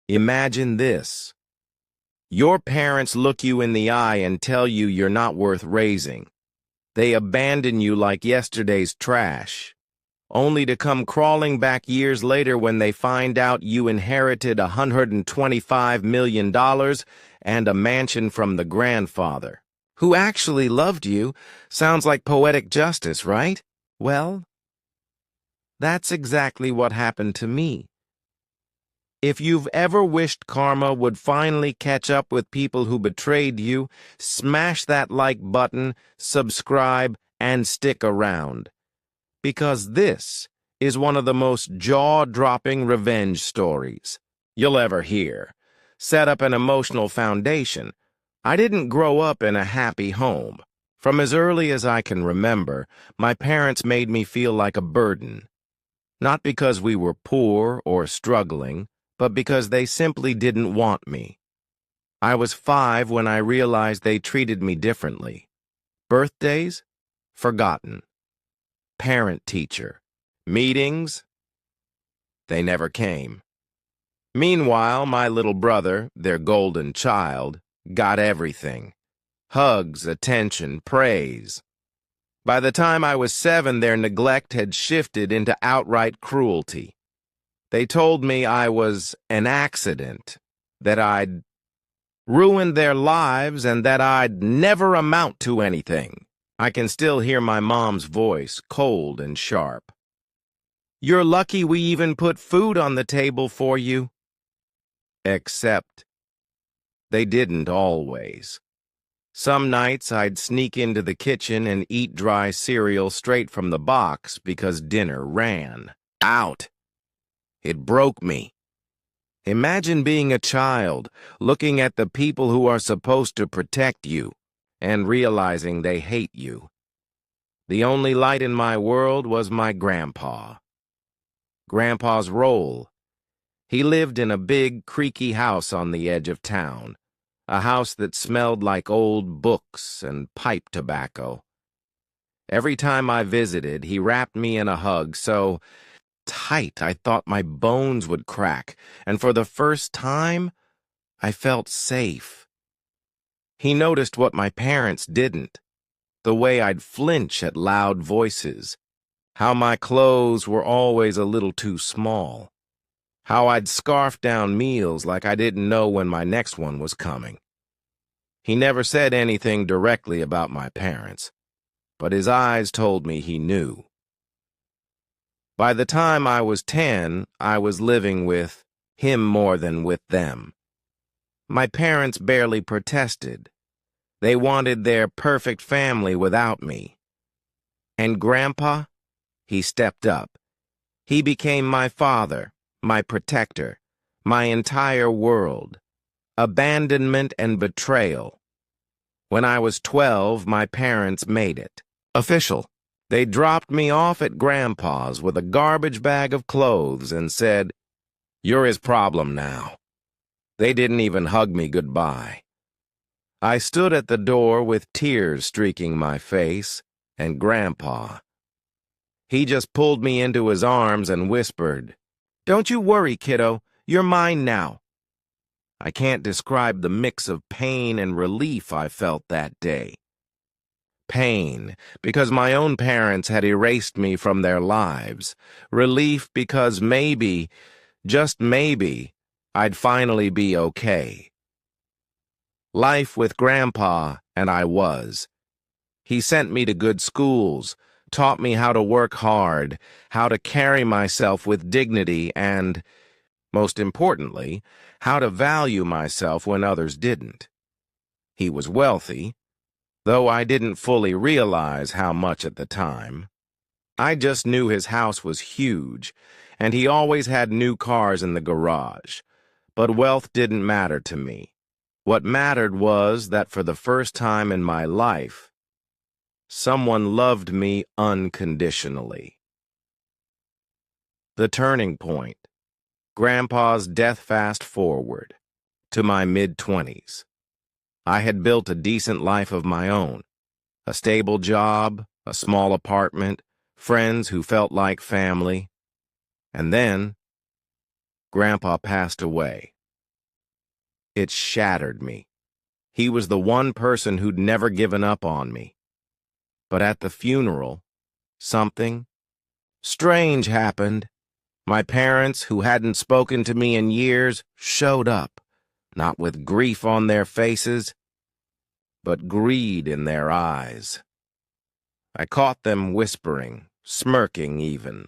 Imagine this. Your parents look you in the eye and tell you you're not worth raising. They abandon you like yesterday's trash, only to come crawling back years later when they find out you inherited $125 million and a mansion from the grandfather, who actually loved you. Sounds like poetic justice, right? Well, that's exactly what happened to me. If you've ever wished karma would finally catch up with people who betrayed you, smash that like button, subscribe, and stick around. Because this is one of the most jaw-dropping revenge stories you'll ever hear. Set up an emotional foundation. I didn't grow up in a happy home. From as early as I can remember, my parents made me feel like a burden. Not because we were poor or struggling, but because they simply didn't want me. I was 5 when I realized they treated me differently. Birthdays? Forgotten. Parent-teacher. Meetings? They never came. Meanwhile, my little brother, their golden child, got everything. Hugs, attention, praise. By the time I was 7, their neglect had shifted into outright cruelty. They told me I was an accident, that I'd ruined their lives, and that I'd never amount to anything. I can still hear my mom's voice, cold and sharp. You're lucky we even put food on the table for you. Except they didn't always. Some nights I'd sneak into the kitchen and eat dry cereal straight from the box because dinner ran out. It broke me. Imagine being a child, looking at the people who are supposed to protect you, and realizing they hate you. The only light in my world was my grandpa. Grandpa's role. He lived in a big, creaky house on the edge of town, a house that smelled like old books and pipe tobacco. Every time I visited, he wrapped me in a hug so tight I thought my bones would crack, and for the first time, I felt safe. He noticed what my parents didn't, the way I'd flinch at loud voices, how my clothes were always a little too small, how I'd scarf down meals like I didn't know when my next one was coming. He never said anything directly about my parents, but his eyes told me he knew. By the time I was 10, I was living with him more than with them. My parents barely protested. They wanted their perfect family without me. And Grandpa? He stepped up. He became my father, my protector, my entire world. Abandonment and betrayal. When I was 12, my parents made it official. They dropped me off at Grandpa's with a garbage bag of clothes and said, "You're his problem now." They didn't even hug me goodbye. I stood at the door with tears streaking my face, and Grandpa. He just pulled me into his arms and whispered, "Don't you worry, kiddo. You're mine now." I can't describe the mix of pain and relief I felt that day. Pain, because my own parents had erased me from their lives. Relief because maybe, just maybe, I'd finally be okay. Life with Grandpa, and I was. He sent me to good schools, taught me how to work hard, how to carry myself with dignity, and, most importantly, how to value myself when others didn't. He was wealthy, though I didn't fully realize how much at the time. I just knew his house was huge, and he always had new cars in the garage. But wealth didn't matter to me. What mattered was that for the first time in my life, someone loved me unconditionally. The turning point. Grandpa's death fast forward to my mid-20s. I had built a decent life of my own, a stable job, a small apartment, friends who felt like family. And then, Grandpa passed away. It shattered me. He was the one person who'd never given up on me. But at the funeral, something strange happened. My parents, who hadn't spoken to me in years, showed up, not with grief on their faces, but greed in their eyes. I caught them whispering, smirking even.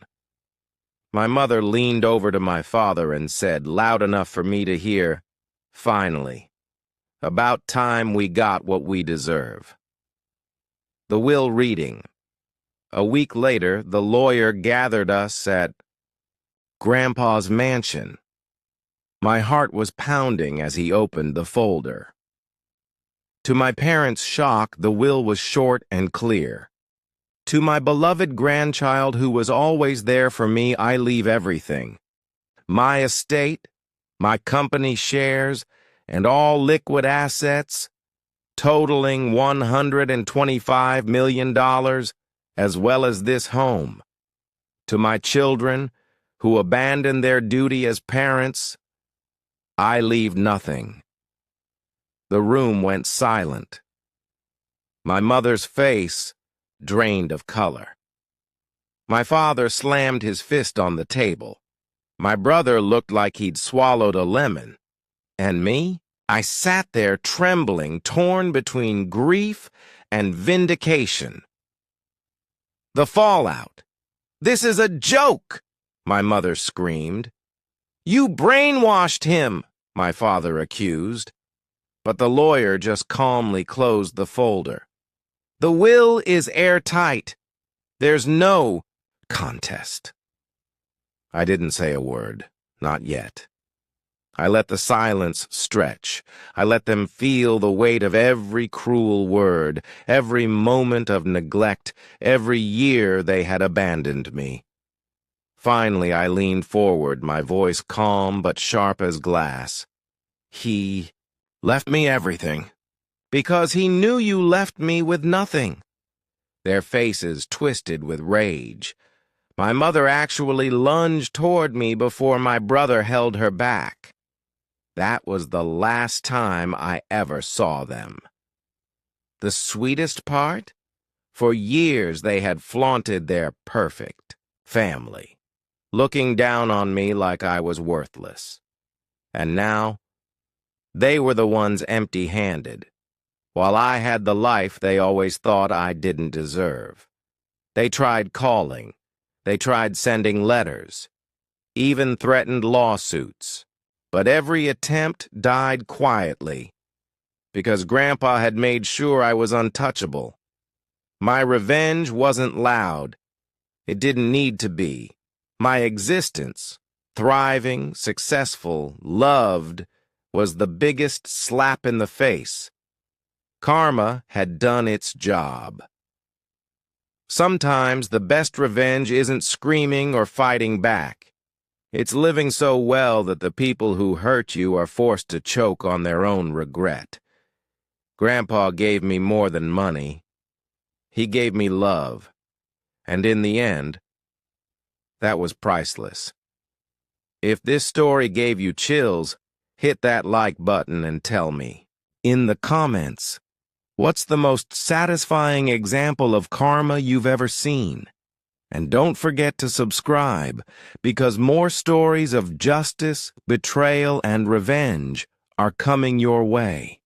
My mother leaned over to my father and said, loud enough for me to hear, "Finally, about time we got what we deserve." The will reading. A week later, the lawyer gathered us at Grandpa's mansion. My heart was pounding as he opened the folder. To my parents' shock, the will was short and clear. To my beloved grandchild who was always there for me, I leave everything. My estate, my company shares, and all liquid assets, totaling $125 million, as well as this home. To my children, who abandoned their duty as parents, I leave nothing. The room went silent. My mother's face drained of color. My father slammed his fist on the table. My brother looked like he'd swallowed a lemon. And me? I sat there trembling, torn between grief and vindication. The fallout. "This is a joke!" my mother screamed. "You brainwashed him," my father accused. But the lawyer just calmly closed the folder. "The will is airtight. There's no contest." I didn't say a word, not yet. I let the silence stretch. I let them feel the weight of every cruel word, every moment of neglect, every year they had abandoned me. Finally, I leaned forward, my voice calm but sharp as glass. "He left me everything, because he knew you left me with nothing." Their faces twisted with rage. My mother actually lunged toward me before my brother held her back. That was the last time I ever saw them. The sweetest part? For years they had flaunted their perfect family, looking down on me like I was worthless. And now, they were the ones empty-handed, while I had the life they always thought I didn't deserve. They tried calling. They tried sending letters, even threatened lawsuits. But every attempt died quietly, because Grandpa had made sure I was untouchable. My revenge wasn't loud. It didn't need to be. My existence, thriving, successful, loved, was the biggest slap in the face. Karma had done its job. Sometimes the best revenge isn't screaming or fighting back. It's living so well that the people who hurt you are forced to choke on their own regret. Grandpa gave me more than money. He gave me love. And in the end, that was priceless. If this story gave you chills, hit that like button and tell me, in the comments, what's the most satisfying example of karma you've ever seen? And don't forget to subscribe, because more stories of justice, betrayal, and revenge are coming your way.